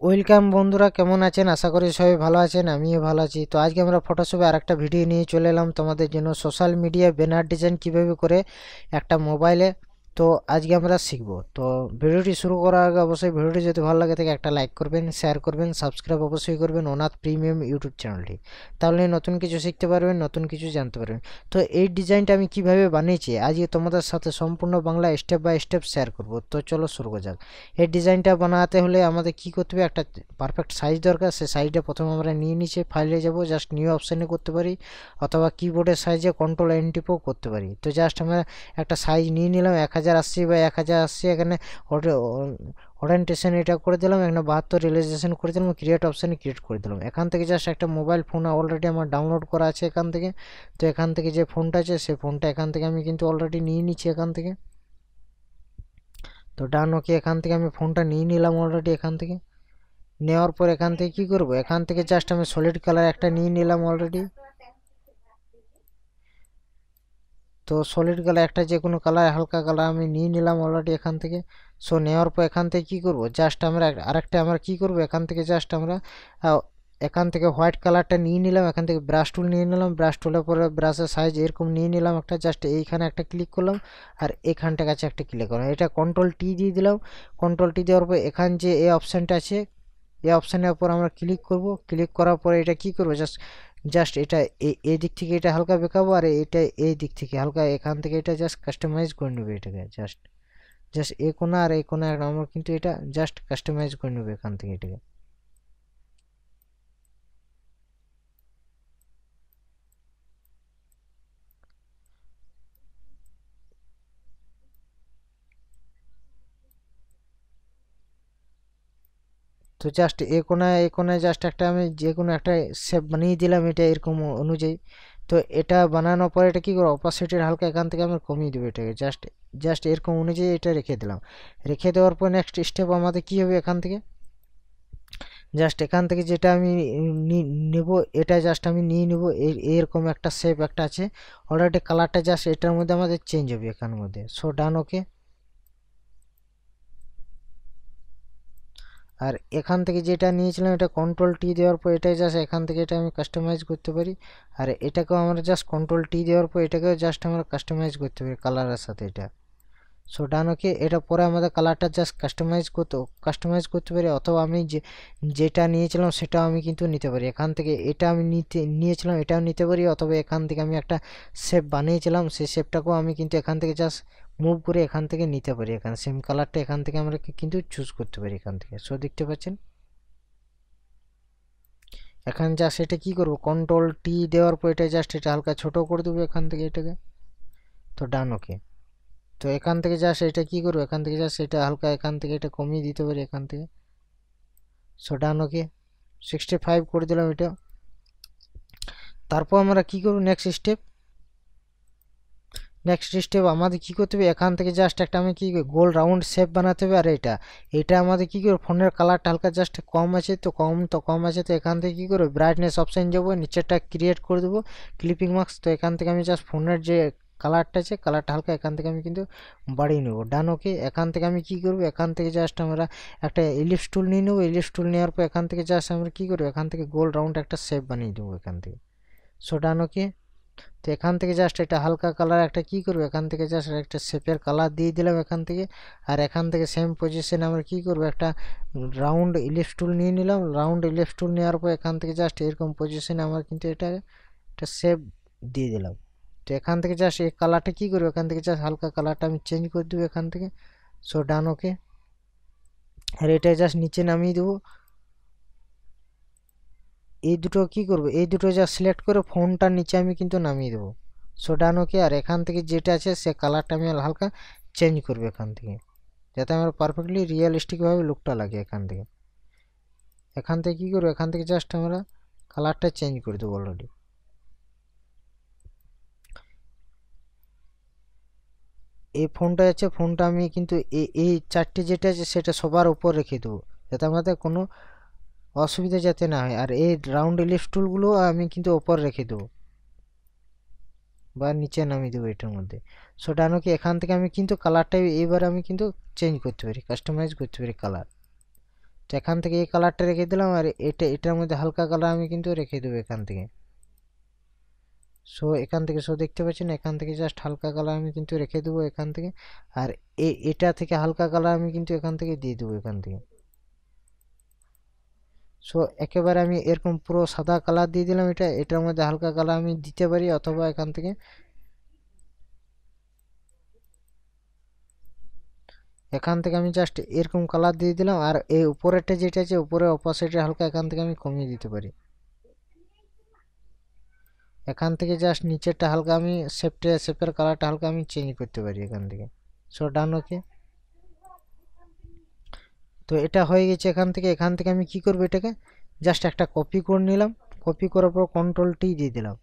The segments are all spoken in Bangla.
ওয়েলকাম বন্ধুরা, কেমন আছেন? আশা করি সবাই ভালো আছেন, আমিও ভালো আছি। তো আজকে আমরা ফটোশপে আরেকটা ভিডিও নিয়ে চলে এলাম তোমাদের জন্য। সোশ্যাল মিডিয়া ব্যানার ডিজাইন কিভাবে করে একটা মোবাইলে। তো আজকে আমরা শিখব। তো ভিডিওটি শুরু করার আগে অবশ্যই ভিডিওটি যদি ভালো লাগে থাকে একটা লাইক করবেন, শেয়ার করবেন, সাবস্ক্রাইব অবশ্যই করবেন অনাথ প্রিমিয়াম ইউটিউব চ্যানেলটি। তাহলে নতুন কিছু শিখতে পারবেন, নতুন কিছু জানতে পারবেন। তো এই ডিজাইনটা আমি কিভাবে বানিয়েছি আজকে তোমাদের সাথে সম্পূর্ণ Bangla step by step share করব। তো চলো শুরু করা যাক। এই ডিজাইনটা বানাতে হলে আমাদের কি করতে হবে, একটা পারফেক্ট সাইজ দরকার। সেই সাইজটা প্রথমে আমরা নিয়ে নিচে ফাইলে যাব, জাস্ট নিউ অপশানে করতে পারি, অথবা কিবোর্ডের সাইজে কন্ট্রোল এন টিপেও করতে পারি। তো জাস্ট আমরা একটা সাইজ নিয়ে নিলাম 1080 বা 1080, এখানে ওরিয়েন্টেশন এটা করে দিলাম, এখানে 72 রিয়েলাইজেশন করে দিলাম, ক্রিয়েট অপশানে ক্রিয়েট করে দিলাম। এখান থেকে জাস্ট একটা মোবাইল ফোন অলরেডি আমার ডাউনলোড করা আছে এখান থেকে। তো এখান থেকে যে ফোনটা আছে সেই ফোনটা এখান থেকে আমি কিন্তু অলরেডি নিয়ে নিচ্ছি এখান থেকে। তো ডান, ওকে। এখান থেকে আমি ফোনটা নিয়ে নিলাম অলরেডি এখান থেকে। নেওয়ার পর এখান থেকে কি করব, এখান থেকে জাস্ট আমি সলিড কালার একটা নিয়ে নিলাম অলরেডি। তো সলিড কালার একটা যে কোনো কালার, হালকা কালার আমি নিয়ে নিলাম অলরেডি এখান থেকে। সো নেওয়ার পর এখান থেকে কি করব, জাস্ট আমরা আরেকটা আমরা কি করব, এখান থেকে জাস্ট আমরা এখান থেকে হোয়াইট কালারটা নিয়ে নিলাম, এখান থেকে ব্রাশ টুল নিয়ে নিলাম, ব্রাশ টুলের পরে ব্রাশের সাইজ এরকম নিয়ে নিলাম একটা, জাস্ট এইখানে একটা ক্লিক করলাম, আর এখানটা কাছে একটা ক্লিক করলাম। এটা কন্ট্রোল টি দিয়ে দিলাম। কন্ট্রোল টি দেওয়ার পর এখান যে এই অপশানটা আছে, এই অপশানের উপর আমরা ক্লিক করব। ক্লিক করার পরে এটা কি করব, জাস্ট জাস্ট এটা এই দিক থেকে এটা হালকা বেঁকাবো, আর এটা এই দিক থেকে হালকা, এখান থেকে এটা জাস্ট কাস্টমাইজ করে নেবে এটাকে। জাস্ট জাস্ট এই কোণা আর এই কোণা আমরা কিন্তু এটা জাস্ট কাস্টমাইজ করে নেবে এখান থেকে এটাকে। তো জাস্ট এই কোণায় জাস্ট একটা আমি যে কোনো একটা শেপ বানিয়ে দিলাম এটা এরকম অনুযায়ী। তো এটা বানানোর পরে এটা কি করবো, অপাসিটির হালকা এখান থেকে আমরা কমিয়ে দেবো এটাকে, জাস্ট জাস্ট এরকম অনুযায়ী এটা রেখে দিলাম। রেখে দেওয়ার পর নেক্সট স্টেপ আমাদের কি হবে, এখান থেকে জাস্ট এখান থেকে যেটা আমি নেব, এটা জাস্ট আমি নিয়ে নেব। এরকম একটা শেপ একটা আছে অলরেডি, কালারটা জাস্ট এটার মধ্যে আমাদের চেঞ্জ হবে এখানের মধ্যে। সো ডান, ওকে। আর এখান থেকে যেটা নিয়েছিলাম এটা কন্ট্রোল টি দেওয়ার পর এটাই জাস্ট এখান থেকে এটা আমি কাস্টমাইজ করতে পারি। আর এটাকেও আমরা জাস্ট কন্ট্রোল টি দেওয়ার পর এটাকেও জাস্ট আমরা কাস্টমাইজ করতে পারি কালারের সাথে এটা। সো ডান, ওকে। এটা পরে আমাদের কালারটা জাস্ট কাস্টমাইজ করতে পারি, অথবা আমি যেটা নিয়েছিলাম সেটাও আমি কিন্তু নিতে পারি এখান থেকে। এটা আমি নিয়েছিলাম এটাও নিতে পারি, অথবা এখান থেকে আমি একটা শেপ বানিয়েছিলাম সেই শেপটাকেও আমি কিন্তু এখান থেকে জাস্ট মুভ করে এখান থেকে নিতে পারি। এখানে সেম কালারটা এখান থেকে আমরা কিন্তু চুজ করতে পারি এখান থেকে। সো দেখতে পাচ্ছেন এখানে জাস্ট এটা কি করব, কন্ট্রোল টি দেওয়ার পর এটা জাস্ট এটা হালকা ছোট করে দেবো এখান থেকে এটাকে। তো ডান, ওকে। তো এখান থেকে জাস্ট এটা কি করবো, এখান থেকে জাস্ট এটা হালকা এখান থেকে এটা কমিয়ে দিতে পারি এখান থেকে। সো ডান, ওকে। 65 করে দিলাম এটা। তারপর আমরা কি করব, নেক্সট স্টেপ আমাদের কি করতে হবে, এখান থেকে জাস্ট একটা আমি কি গোল রাউন্ড শেপ বানাতে হবে। আর এটা এটা আমাদের কি করবো, ফোনের কালারটা হালকা জাস্ট কম আছে, তো কম আছে, তো এখান থেকে কি করবো, ব্রাইটনেস অপশান যাবো, নিচেরটা ক্রিয়েট করে দেবো ক্লিপিং মার্কস। তো এখান থেকে আমি জাস্ট ফোনের যে কালারটা আছে কালারটা হালকা এখান থেকে আমি কিন্তু বাড়িয়ে নেবো। ডান, ওকে। এখান থেকে আমি কি করবো, এখান থেকে জাস্ট আমরা একটা ইলিপস টুল নিয়ে নেবো। ইলিপস টুল নেওয়ার পর এখান থেকে জাস্ট আমরা কি করবো, এখান থেকে গোল রাউন্ড একটা শেপ বানিয়ে দেবো এখান থেকে। সো ডান, ওকে। তো এখান থেকে জাস্ট এটা হালকা কালার একটা কি করবো, এখান থেকে জাস্ট একটা শেপের কালার দিয়ে দিলাম এখান থেকে। আর এখান থেকে সেম পজিশনে আমরা কি করবো, একটা রাউন্ড ইলিপস টুল নিয়ে নিলাম। রাউন্ড ইলিপস টুল নেওয়ার পর এখান থেকে জাস্ট এরকম পজিশনে আমরা কিন্তু এটা একটা শেপ দিয়ে দিলাম। তো এখান থেকে জাস্ট এই কালারটা কি করবো, এখান থেকে জাস্ট হালকা কালারটা আমি চেঞ্জ করে দেবো এখান থেকে। সো ডান, ওকে। আর এটা জাস্ট নিচে নামিয়ে দেবো। এই দুটো কি করব, এই দুটো যা সিলেক্ট করে ফোনটার নিচে আমি কিন্তু নামিয়ে দেবো। সো ডান, ওকে। আর এখান থেকে যেটা আছে সে কালারটা আমি হালকা চেঞ্জ করবো এখান থেকে, যাতে আমার পারফেক্টলি রিয়েলিস্টিকভাবে লুকটা লাগে এখান থেকে। এখান থেকে কী করবো, এখান থেকে জাস্ট আমরা কালারটা চেঞ্জ করে দেবো অলরেডি। এই ফোনটা আছে, ফোনটা আমি কিন্তু এই চারটে যেটা আছে সেটা সবার উপর রেখে দেবো, যাতে আমাদের কোনো অসুবিধা যাতে না হয়। আর এই রাউন্ড ইলিপস টুলগুলো আমি কিন্তু ওপর রেখে দেবো বা নিচে নামিয়ে দেবো এটার মধ্যে। সো ডান, ওকে। এখান থেকে আমি কিন্তু কালারটা এবার আমি কিন্তু চেঞ্জ করতে পারি, কাস্টমাইজ করতে পারি কালার। তো এখান থেকে এই কালারটা রেখে দিলাম, আর এটার মধ্যে হালকা কালার আমি কিন্তু রেখে দেবো এখান থেকে। সো এখান থেকে দেখতে পাচ্ছেন, এখান থেকে জাস্ট হালকা কালার আমি কিন্তু রেখে দেবো এখান থেকে, আর এটা থেকে হালকা কালার আমি কিন্তু এখান থেকে দিয়ে দেবো এখান থেকে। সো একেবারে আমি এরকম পুরো সাদা কালার দিয়ে দিলাম। এটার মধ্যে হালকা কালার আমি দিতে পারি, অথবা এখান থেকে আমি জাস্ট এরকম কালার দিয়ে দিলাম। আর এই উপরেরটা যেটা আছে, উপরের অপোজিটে হালকা এখান থেকে আমি কমিয়ে দিতে পারি। এখান থেকে জাস্ট নিচেরটা হালকা আমি শেপের কালারটা হালকা আমি চেঞ্জ করতে পারি এখান থেকে। সো ডান, ওকে। তো এটা হয়ে গেছে। এখান থেকে আমি কি করব, এটাকে জাস্ট একটা কপি করে নিলাম। কপি করার পর কন্ট্রোল টি দিয়ে দিলাম।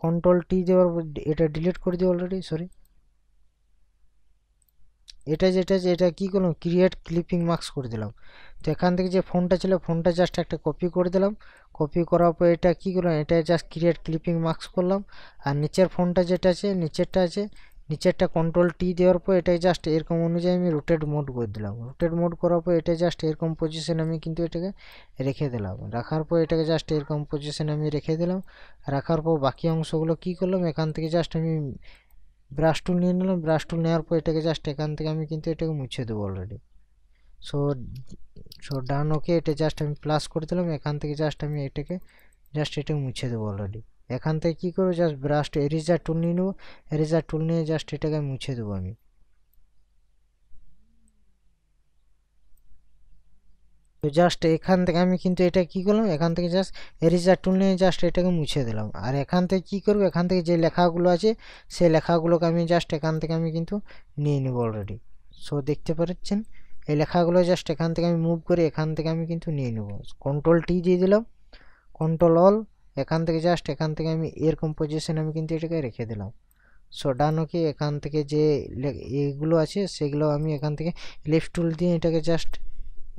কন্ট্রোল টি দেওয়ার পর এটা ডিলিট করে দিই অলরেডি, সরি। এটা কি করলাম, ক্রিয়েট ক্লিপিং মার্কস করে দিলাম। তো এখান থেকে যে ফোনটা ছিল, ফোনটা জাস্ট একটা কপি করে দিলাম। কপি করার পর এটা কি করলাম, এটা জাস্ট ক্রিয়েট ক্লিপিং মার্কস করলাম। আর নিচের ফোনটা যেটা আছে, নিচেরটা কন্ট্রোল টি দেওয়ার পর এটা জাস্ট এরকম অনুযায়ী আমি রোটেট মোড করে দিলাম। রোটেট মোড করার পর এটা জাস্ট এরকম পজিশন আমি কিন্তু এটাকে রেখে দিলাম। রাখার পর এটাকে জাস্ট এরকম পজিশন আমি রেখে দিলাম। রাখার পর বাকি অংশগুলো কি করলাম, এখান থেকে জাস্ট আমি ব্রাশ টুল নিয়ে নিলাম। ব্রাশ টুল নেওয়ার পর এটাকে জাস্ট এখান থেকে আমি কিন্তু এটাকে মুছে দেবো অলরেডি। সো ডান, ওকে। এটা জাস্ট আমি প্লাস করে দিলাম। এখান থেকে জাস্ট আমি এটাকে মুছে দেবো অলরেডি। এখান থেকে কি করবো, জাস্ট ব্রাশ এরেজার টুল নিয়ে নেবো। এরেজার টুল নিয়ে জাস্ট এটাকে মুছে দেবো আমি। তো জাস্ট এখান থেকে আমি কিন্তু এটা কি করলাম, এখান থেকে জাস্ট এরেজার টুল নিয়ে জাস্ট এটাকে মুছে দিলাম। আর এখান থেকে কি করবো, এখান থেকে যে লেখাগুলো আছে সেই লেখাগুলোকে আমি জাস্ট এখান থেকে আমি কিন্তু নিয়ে নেবো অলরেডি। সো দেখতে পাচ্ছেন, এই লেখাগুলো জাস্ট এখান থেকে আমি মুভ করে এখান থেকে আমি কিন্তু নিয়ে নেবো। কন্ট্রোল টি দিয়ে দিলাম, কন্ট্রোল অল। এখান থেকে জাস্ট এখান থেকে আমি এরকম পজিশন আমি কিন্তু এটাকে রেখে দিলাম। সো ডান, ওকে। এখান থেকে যে এগুলো আছে সেগুলো আমি এখান থেকে লেফট টুল দিয়ে এটাকে জাস্ট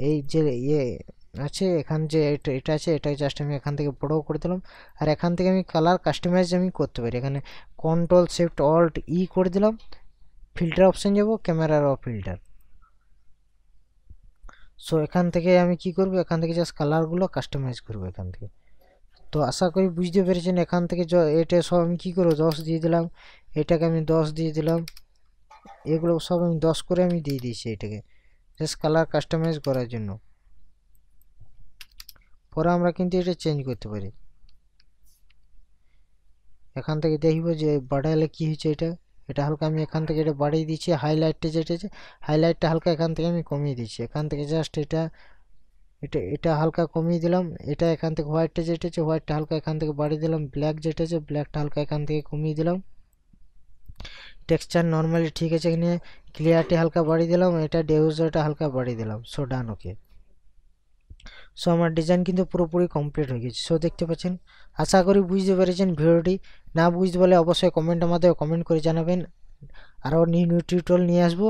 এই যে আছে এখান যে এটা আছে, এটা জাস্ট আমি এখান থেকে বড় করে দিলাম। আর এখান থেকে আমি কালার কাস্টমাইজ আমি করতে পারি। এখানে কন্ট্রোল শিফট অল্ট ই করে দিলাম। ফিল্টার অপশন যাব, ক্যামেরার ফিল্টার। সো এখান থেকে আমি কি করব, এখান থেকে জাস্ট কালারগুলো কাস্টমাইজ করব এখান থেকে। তো আশা করি বুঝতে পেরেছেন। এখান থেকে এটা সব আমি কী করবো, 10 দিয়ে দিলাম। এটাকে আমি 10 দিয়ে দিলাম। এগুলো সব আমি 10 করে আমি দিয়ে দিয়েছি এটাকে, জাস্ট কালার কাস্টমাইজ করার জন্য। পরে আমরা কিন্তু এটা চেঞ্জ করতে পারি। এখান থেকে দেখব যে বাড়ালে কি হচ্ছে। এটা হালকা আমি এখান থেকে এটা বাড়িয়ে দিচ্ছি। হাইলাইটটা যেটা আছে, হাইলাইটটা হালকা এখান থেকে আমি কমিয়ে দিচ্ছি। এখান থেকে জাস্ট এটা হালকা কমিয়ে দিলাম। এটা এখান থেকে হোয়াইটটা যেটা আছে, হোয়াইটটা হালকা এখান থেকে বাড়িয়ে দিলাম। ব্ল্যাক যেটা আছে, ব্ল্যাকটা হালকা এখান থেকে কমিয়ে দিলাম। টেক্সচার নর্মালি ঠিক আছে কিনে ক্লিয়ারিটি হালকা বাড়িয়ে দিলাম। এটা ডিফিউজারটা হালকা বাড়িয়ে দিলাম। সো ডান, ওকে। সো আমার ডিজাইন কিন্তু পুরোপুরি কমপ্লিট হয়ে গেছে। সো দেখতে পাচ্ছেন, আশা করি বুঝতে পেরেছেন ভিডিওটি। না বুঝতে পারলে অবশ্যই কমেন্ট আমাদের কমেন্ট করে জানাবেন। আরও নিউ টিউটোরিয়াল নিয়ে আসবো।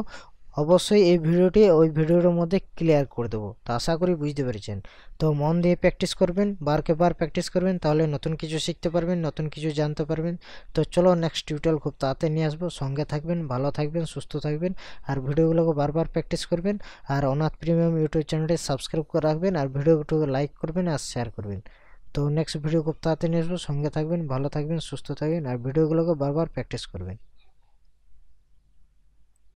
অবশ্যই এই ভিডিওটি ওই ভিডিওর মধ্যে ক্লিয়ার করে দেবো। তো আশা করি বুঝতে পেরেছেন। তো মন দিয়ে প্র্যাকটিস করবেন, বারকে বার প্র্যাকটিস করবেন, তাহলে নতুন কিছু শিখতে পারবেন, নতুন কিছু জানতে পারবেন। তো চলো নেক্সট টিউটোরিয়াল খুব তাড়াতাড়ি নিয়ে আসবো। সঙ্গে থাকবেন, ভালো থাকবেন, সুস্থ থাকবেন। আর ভিডিওগুলোকে বারবার প্র্যাকটিস করবেন। আর অনাথ প্রিমিয়াম ইউটিউব চ্যানেলটি সাবস্ক্রাইব করে রাখবেন। আর ভিডিওগুলোকে লাইক করবেন আর শেয়ার করবেন। তো নেক্সট ভিডিও খুব তাড়াতাড়ি নিয়ে আসবো। সঙ্গে থাকবেন, ভালো থাকবেন, সুস্থ থাকবেন। আর ভিডিওগুলোকে বারবার প্র্যাকটিস করবেন।